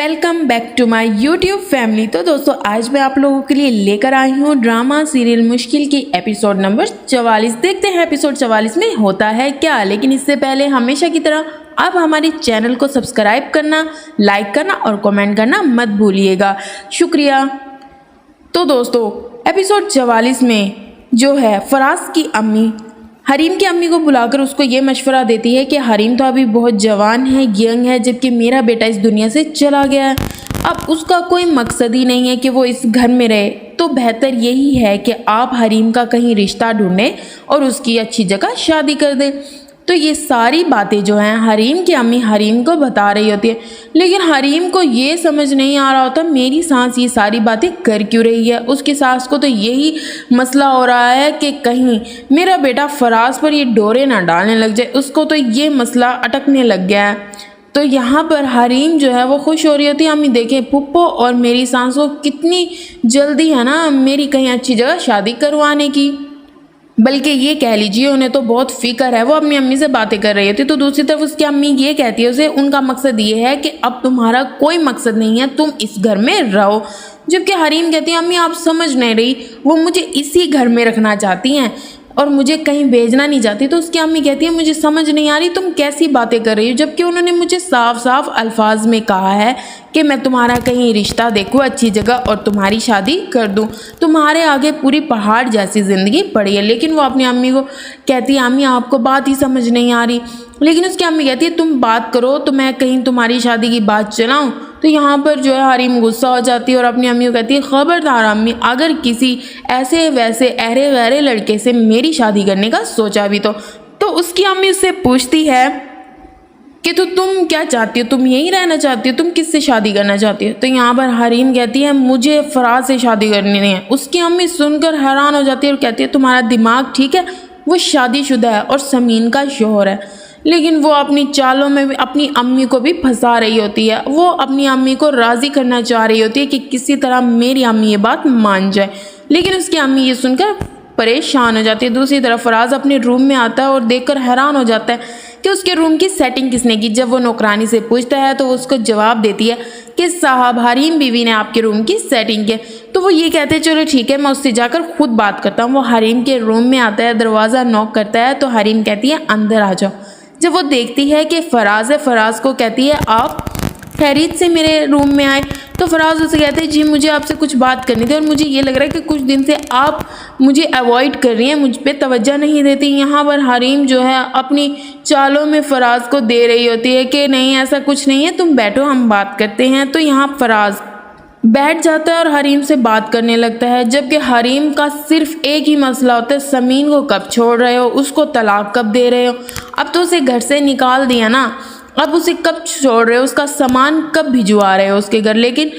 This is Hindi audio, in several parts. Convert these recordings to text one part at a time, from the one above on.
Welcome back to my YouTube family. तो दोस्तों आज मैं आप लोगों के लिए लेकर आई हूँ ड्रामा सीरियल मुश्किल की एपिसोड नंबर 44। देखते हैं एपिसोड 44 में होता है क्या। लेकिन इससे पहले हमेशा की तरह आप हमारे चैनल को सब्सक्राइब करना, लाइक करना और कमेंट करना मत भूलिएगा, शुक्रिया। तो दोस्तों एपिसोड 44 में जो है फराज की अम्मी हरीम की अम्मी को बुलाकर उसको ये मशवरा देती है कि हरीम तो अभी बहुत जवान है, यंग है, जबकि मेरा बेटा इस दुनिया से चला गया है। अब उसका कोई मकसद ही नहीं है कि वो इस घर में रहे, तो बेहतर यही है कि आप हरीम का कहीं रिश्ता ढूंढें और उसकी अच्छी जगह शादी कर दें। तो ये सारी बातें जो हैं हरीम की अम्मी हरीम को बता रही होती है, लेकिन हरीम को ये समझ नहीं आ रहा होता मेरी सास ये सारी बातें कर क्यों रही है। उसकी सास को तो यही मसला हो रहा है कि कहीं मेरा बेटा फराज पर ये डोरे ना डालने लग जाए, उसको तो ये मसला अटकने लग गया है। तो यहाँ पर हरीम जो है वो खुश हो रही होती है, अम्मी देखें पुप्पो और मेरी सास को कितनी जल्दी है ना मेरी कहीं अच्छी जगह शादी करवाने की, बल्कि ये कह लीजिए उन्हें तो बहुत फिक्र है। वो अपनी अम्मी से बातें कर रही थी, तो दूसरी तरफ उसकी अम्मी ये कहती है उसे उनका मकसद ये है कि अब तुम्हारा कोई मकसद नहीं है, तुम इस घर में रहो। जबकि हरीम कहती है अम्मी आप समझ नहीं रही, वो मुझे इसी घर में रखना चाहती हैं और मुझे कहीं भेजना नहीं चाहती। तो उसकी अम्मी कहती है मुझे समझ नहीं आ रही तुम कैसी बातें कर रही हो, जबकि उन्होंने मुझे साफ साफ अल्फाज में कहा है कि मैं तुम्हारा कहीं रिश्ता देखूँ अच्छी जगह और तुम्हारी शादी कर दूँ। तुम्हारे आगे पूरी पहाड़ जैसी ज़िंदगी पड़ी है। लेकिन वो अपनी अम्मी को कहती है अम्मी आपको बात ही समझ नहीं आ रही। लेकिन उसकी अम्मी कहती है तुम बात करो तो मैं कहीं तुम्हारी शादी की बात चलाऊं। तो यहाँ पर जो है हरीम गुस्सा हो जाती है और अपनी अम्मी को कहती है खबरदार अम्मी, अगर किसी ऐसे वैसे अहरे गहरे लड़के से मेरी शादी करने का सोचा भी तो उसकी अम्मी उससे पूछती है कि तो तुम क्या चाहती हो, तुम यहीं रहना चाहती हो, तुम किससे शादी करना चाहती हो। तो यहाँ पर हरीम कहती है मुझे फराज से शादी करनी नहीं है। उसकी अम्मी सुनकर हैरान हो जाती है और कहती है तुम्हारा दिमाग ठीक है, वो शादीशुदा है और समीन का शोहर है। लेकिन वो अपनी चालों में भी अपनी अम्मी को भी फंसा रही होती है। वो अपनी अम्मी को राज़ी करना चाह रही होती है कि किसी तरह मेरी अम्मी ये बात मान जाए, लेकिन उसकी अम्मी ये सुनकर परेशान हो जाती है। दूसरी तरफ फराज अपने रूम में आता है और देखकर हैरान हो जाता है कि उसके रूम की सेटिंग किसने की। जब वो नौकरानी से पूछता है तो वो उसको जवाब देती है कि साहब हरीम बीवी ने आपके रूम की सेटिंग की। तो वो ये कहते हैं चलो ठीक है मैं उससे जाकर खुद बात करता हूँ। वो हरीम के रूम में आता है, दरवाज़ा नॉक करता है तो हरीम कहती है अंदर आ जाओ। जब वो देखती है कि फराज है, फराज को कहती है आप खैरियत से मेरे रूम में आए। तो फराज उसे कहते हैं जी मुझे आपसे कुछ बात करनी थी और मुझे ये लग रहा है कि कुछ दिन से आप मुझे अवॉइड कर रही हैं, मुझ पे तवज्जो नहीं देती। यहाँ पर हरीम जो है अपनी चालों में फराज को दे रही होती है कि नहीं ऐसा कुछ नहीं है, तुम बैठो हम बात करते हैं। तो यहाँ फराज बैठ जाता है और हरीम से बात करने लगता है, जबकि हरीम का सिर्फ एक ही मसला होता है समीन को कब छोड़ रहे हो, उसको तलाक कब दे रहे हो। अब तो उसे घर से निकाल दिया ना, अब उसे कब छोड़ रहे हो, उसका सामान कब भिजवा रहे हो उसके घर। लेकिन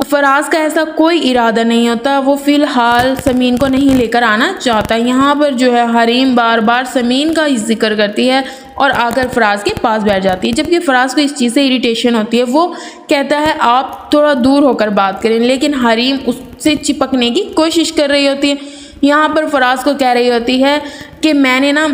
फराज का ऐसा कोई इरादा नहीं होता, वो फ़िलहाल समीन को नहीं लेकर आना चाहता। यहाँ पर जो है हरीम बार बार समीन का ही जिक्र करती है और आकर फराज के पास बैठ जाती है, जबकि फराज को इस चीज़ से इरिटेशन होती है। वो कहता है आप थोड़ा दूर होकर बात करें, लेकिन हरीम उससे चिपकने की कोशिश कर रही होती है। यहाँ पर फराज को कह रही होती है कि मैंने ना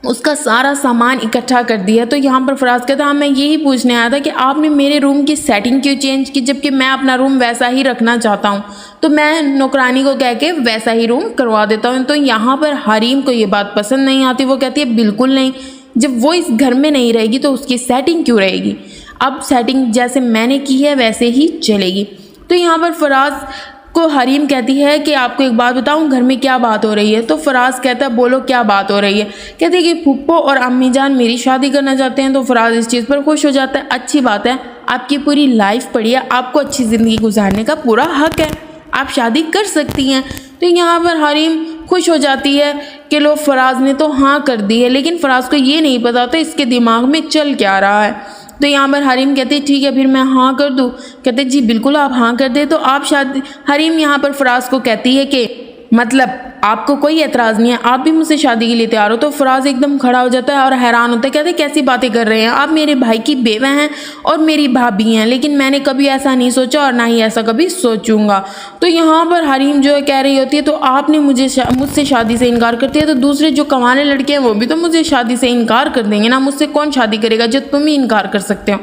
उसका सारा सामान इकट्ठा कर दिया। तो यहाँ पर फराज कहता है हाँ मैं यही पूछने आया था कि आपने मेरे रूम की सेटिंग क्यों चेंज की, जबकि मैं अपना रूम वैसा ही रखना चाहता हूँ। तो मैं नौकरानी को कह के वैसा ही रूम करवा देता हूँ। तो यहाँ पर हरीम को ये बात पसंद नहीं आती। वो कहती है बिल्कुल नहीं, जब वो इस घर में नहीं रहेगी तो उसकी सेटिंग क्यों रहेगी, अब सेटिंग जैसे मैंने की है वैसे ही चलेगी। तो यहाँ पर फराज को हरीम कहती है कि आपको एक बात बताऊं घर में क्या बात हो रही है। तो फराज कहता है बोलो क्या बात हो रही है। कहती है कि फूफो और अम्मी जान मेरी शादी करना चाहते हैं। तो फराज इस चीज़ पर खुश हो जाता है, अच्छी बात है, आपकी पूरी लाइफ पड़ी है, आपको अच्छी ज़िंदगी गुजारने का पूरा हक है, आप शादी कर सकती हैं। तो यहाँ पर हरीम खुश हो जाती है कि लो फराज ने तो हाँ कर दी है, लेकिन फराज को ये नहीं पता होता इसके दिमाग में चल क्या रहा है। तो यहाँ पर हरीम कहते ठीक है फिर मैं हाँ कर दूँ। कहते जी बिल्कुल आप हाँ कर दे तो आप शादी। हरीम यहाँ पर फराज को कहती है कि मतलब आपको कोई एतराज़ नहीं है, आप भी मुझसे शादी के लिए तैयार हो। तो फराज एकदम खड़ा हो जाता है और हैरान होता है, कहते कैसी बातें कर रहे हैं आप, मेरे भाई की बेवा हैं और मेरी भाभी हैं, लेकिन मैंने कभी ऐसा नहीं सोचा और ना ही ऐसा कभी सोचूंगा। तो यहाँ पर हरीम जो है कह रही होती है तो आपने मुझसे शादी से इनकार करती है तो दूसरे जो कमाने लड़के हैं वो भी तो मुझे शादी से इनकार कर देंगे ना, मुझसे कौन शादी करेगा जब तुम ही इनकार कर सकते हो।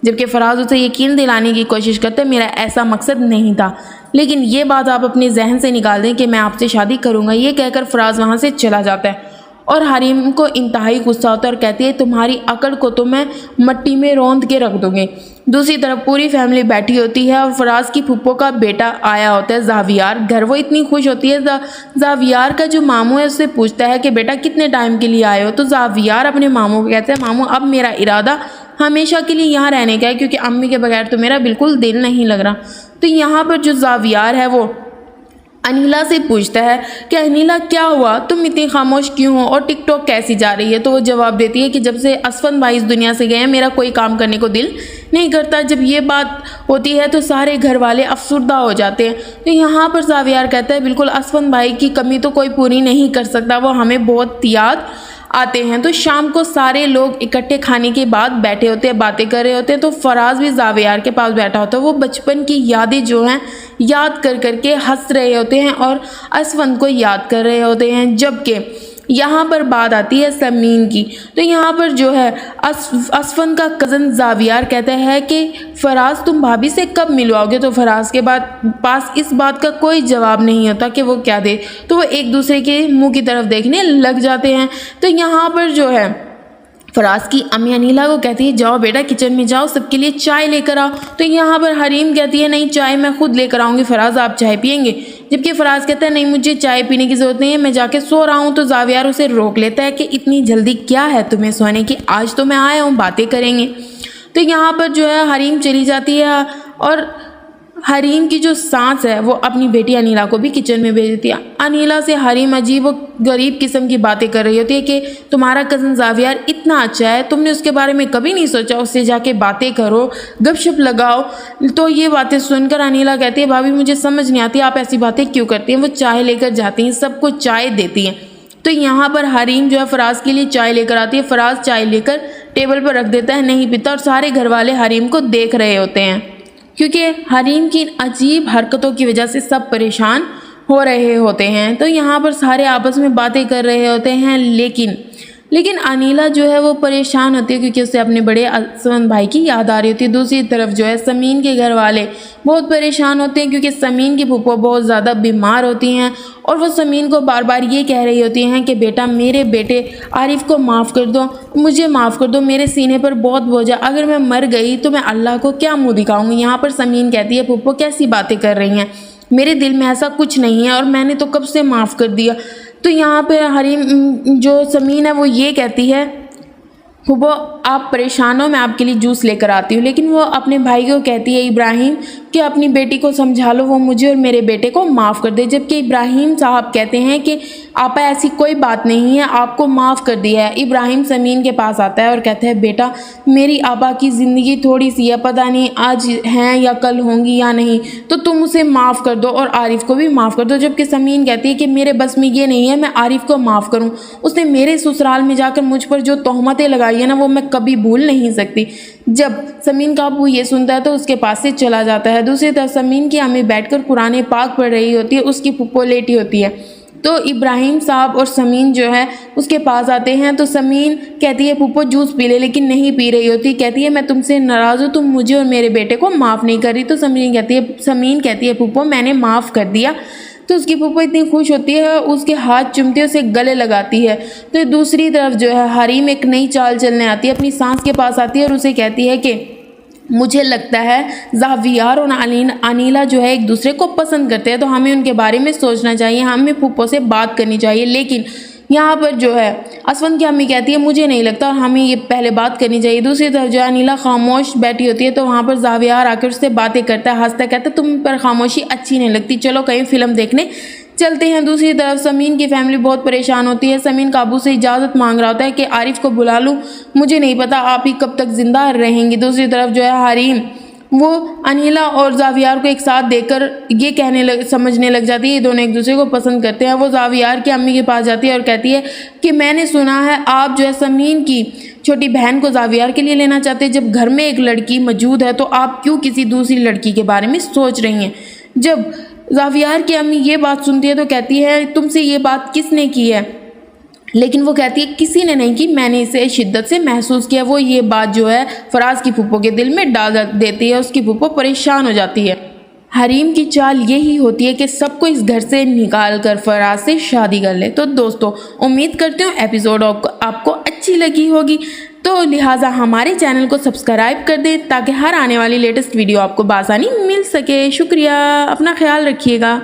जबकि फराज उसे यकीन दिलाने की कोशिश करता है मेरा ऐसा मकसद नहीं था, लेकिन ये बात आप अपने जहन से निकाल दें कि मैं आपसे शादी करूँगा। ये कहकर फराज वहाँ से चला जाता है और हरीम को इंतहाई गुस्सा होता है और कहती है तुम्हारी अकड़ को तो मैं मट्टी में रौंद के रख दूँगी। दूसरी तरफ पूरी फैमिली बैठी होती है और फराज की फूफो का बेटा आया होता है ज़ावियार घर। वो इतनी खुश होती है, ज़ावियार का जो मामू है उससे पूछता है कि बेटा कितने टाइम के लिए आए हो। तो ज़ावियार अपने मामू को कहते हैं मामू अब मेरा इरादा हमेशा के लिए यहाँ रहने का है, क्योंकि अम्मी के बगैर तो मेरा बिल्कुल दिल नहीं लग रहा। तो यहाँ पर जो ज़ावियार है वो अनीला से पूछता है कि अनीला क्या हुआ, तुम इतनी खामोश क्यों हो और टिकटॉक कैसी जा रही है। तो वो जवाब देती है कि जब से असफन भाई इस दुनिया से गए हैं मेरा कोई काम करने को दिल नहीं करता। जब ये बात होती है तो सारे घर वाले अफसुर्दा हो जाते हैं। तो यहाँ पर ज़ावियार कहता है बिल्कुल असफन भाई की कमी तो कोई पूरी नहीं कर सकता, वो हमें बहुत याद आते हैं। तो शाम को सारे लोग इकट्ठे खाने के बाद बैठे होते हैं, बातें कर रहे होते हैं। तो फराज भी ज़ावियार के पास बैठा होता है। वो बचपन की यादें जो हैं याद कर करके हंस रहे होते हैं और असफन को याद कर रहे होते हैं। जबकि यहाँ पर बात आती है समीन की। तो यहाँ पर जो है असफन का कज़न ज़ावियार कहता है कि फराज तुम भाभी से कब मिलवाओगे। तो फराज के पास इस बात का कोई जवाब नहीं होता कि वो क्या दे। तो वो एक दूसरे के मुंह की तरफ देखने लग जाते हैं। तो यहाँ पर जो है फराज की अम्मी अनीला को कहती है जाओ बेटा किचन में जाओ, सबके लिए चाय लेकर आओ। तो यहाँ पर हरीम कहती है नहीं चाय मैं खुद लेकर आऊँगी, फराज आप चाय पियेंगे। जबकि फराज कहता है नहीं मुझे चाय पीने की ज़रूरत नहीं है, मैं जाके सो रहा हूँ। तो ज़ावियार उसे रोक लेता है कि इतनी जल्दी क्या है तुम्हें सोने की, आज तो मैं आया हूँ बातें करेंगे। तो यहाँ पर जो है हरीम चली जाती है और हरीम की जो सांस है वो अपनी बेटी अनीला को भी किचन में भेज देती है। अनीला से हरीम अजीब व गरीब किस्म की बातें कर रही होती है कि तुम्हारा कज़न ज़ावियार इतना अच्छा है, तुमने उसके बारे में कभी नहीं सोचा, उससे जाके बातें करो, गपशप लगाओ। तो ये बातें सुनकर अनीला कहती है भाभी मुझे समझ नहीं आती आप ऐसी बातें क्यों करती हैं। वो चाय लेकर जाती हैं, सबको चाय देती हैं। तो यहाँ पर हरीम जो है फराज के लिए चाय लेकर आती है। फराज चाय लेकर टेबल पर रख देता है, नहीं पीता और सारे घर वाले हरीम को देख रहे होते हैं, क्योंकि हरीम की अजीब हरकतों की वजह से सब परेशान हो रहे होते हैं। तो यहाँ पर सारे आपस में बातें कर रहे होते हैं, लेकिन अनीला जो है वो परेशान होती है क्योंकि उसे अपने बड़े असफन भाई की याद आ रही होती है। दूसरी तरफ जो है समीन के घर वाले बहुत परेशान होते हैं क्योंकि समीन की फूफो बहुत ज़्यादा बीमार होती हैं और वो समीन को बार बार ये कह रही होती हैं कि बेटा मेरे बेटे आरिफ को माफ़ कर दो, मुझे माफ़ कर दो, मेरे सीने पर बहुत बोझ है, अगर मैं मर गई तो मैं अल्लाह को क्या मुँह दिखाऊंगी। यहाँ पर समीन कहती है फूफो कैसी बातें कर रही हैं, मेरे दिल में ऐसा कुछ नहीं है और मैंने तो कब से माफ़ कर दिया। तो यहाँ पे हरीम जो समीन है वो ये कहती है फूफो आप परेशान हो, मैं आपके लिए जूस लेकर आती हूँ। लेकिन वो अपने भाई को कहती है इब्राहिम कि अपनी बेटी को समझा लो, वो मुझे और मेरे बेटे को माफ़ कर दे। जबकि इब्राहिम साहब कहते हैं कि आपा ऐसी कोई बात नहीं है, आपको माफ़ कर दिया है। इब्राहिम समीन के पास आता है और कहता है बेटा मेरी आपा की ज़िंदगी थोड़ी सी है, पता नहीं आज हैं या कल होंगी या नहीं, तो तुम उसे माफ़ कर दो और आरिफ को भी माफ़ कर दो। जबकि समीन कहती है कि मेरे बस में ये नहीं है मैं आरिफ को माफ़ करूँ, उसने मेरे ससुराल में जाकर मुझ पर जो तोहमतें लगाई है ना वो मैं कभी भूल नहीं सकती। जब समीन का अबू ये सुनता है तो उसके पास से चला जाता है। दूसरी तरफ समीन की अम्मी बैठकर कुरान पाक पढ़ रही होती है, उसकी फुप्पो लेटी होती है। तो इब्राहिम साहब और समीन जो है उसके पास आते हैं। तो समीन कहती है फुप्पो जूस पी ले, लेकिन नहीं पी रही होती, कहती है मैं तुमसे नाराज़ हूँ, तुम मुझे और मेरे बेटे को माफ़ नहीं कर रही। तो समीन कहती है फुप्पो मैंने माफ़ कर दिया। तो उसकी फूफो इतनी खुश होती है, उसके हाथ चूमती है, उसे गले लगाती है। तो दूसरी तरफ जो है हरीम एक नई चाल चलने आती है, अपनी सांस के पास आती है और उसे कहती है कि मुझे लगता है ज़ावियार और अनीला जो है एक दूसरे को पसंद करते हैं, तो हमें उनके बारे में सोचना चाहिए, हमें फूफो से बात करनी चाहिए। लेकिन यहाँ पर जो है असफन की अम्मी कहती है मुझे नहीं लगता और हमें ये पहले बात करनी चाहिए। दूसरी तरफ जो है अनीला खामोश बैठी होती है। तो वहाँ पर ज़ावियार आकर उससे बातें करता है, हंसता कहता है तुम पर खामोशी अच्छी नहीं लगती, चलो कहीं फ़िल्म देखने चलते हैं। दूसरी तरफ समीन की फैमिली बहुत परेशान होती है। समीन काबू से इजाज़त मांग रहा होता है कि आरिफ को बुला लूँ, मुझे नहीं पता आप ही कब तक ज़िंदा रहेंगी। दूसरी तरफ जो है हरीम वो अनीला और ज़ावियार को एक साथ देखकर ये समझने लग जाती है ये दोनों एक दूसरे को पसंद करते हैं। वो ज़ावियार की अम्मी के पास जाती है और कहती है कि मैंने सुना है आप जो है समीन की छोटी बहन को ज़ावियार के लिए लेना चाहते हैं, जब घर में एक लड़की मौजूद है तो आप क्यों किसी दूसरी लड़की के बारे में सोच रही हैं। जब ज़ावियार की अम्मी ये बात सुनती है तो कहती है तुमसे ये बात किसने की है। लेकिन वो कहती है किसी ने नहीं की, मैंने इसे शिद्दत से महसूस किया। वो ये बात जो है फराज की फूफो के दिल में डाल देती है। उसकी फूफो परेशान हो जाती है। हरीम की चाल यही होती है कि सबको इस घर से निकाल कर फराज से शादी कर ले। तो दोस्तों उम्मीद करती हूँ एपिसोड आपको अच्छी लगी होगी, तो लिहाजा हमारे चैनल को सब्सक्राइब कर दें ताकि हर आने वाली लेटेस्ट वीडियो आपको बआसानी मिल सके। शुक्रिया, अपना ख्याल रखिएगा।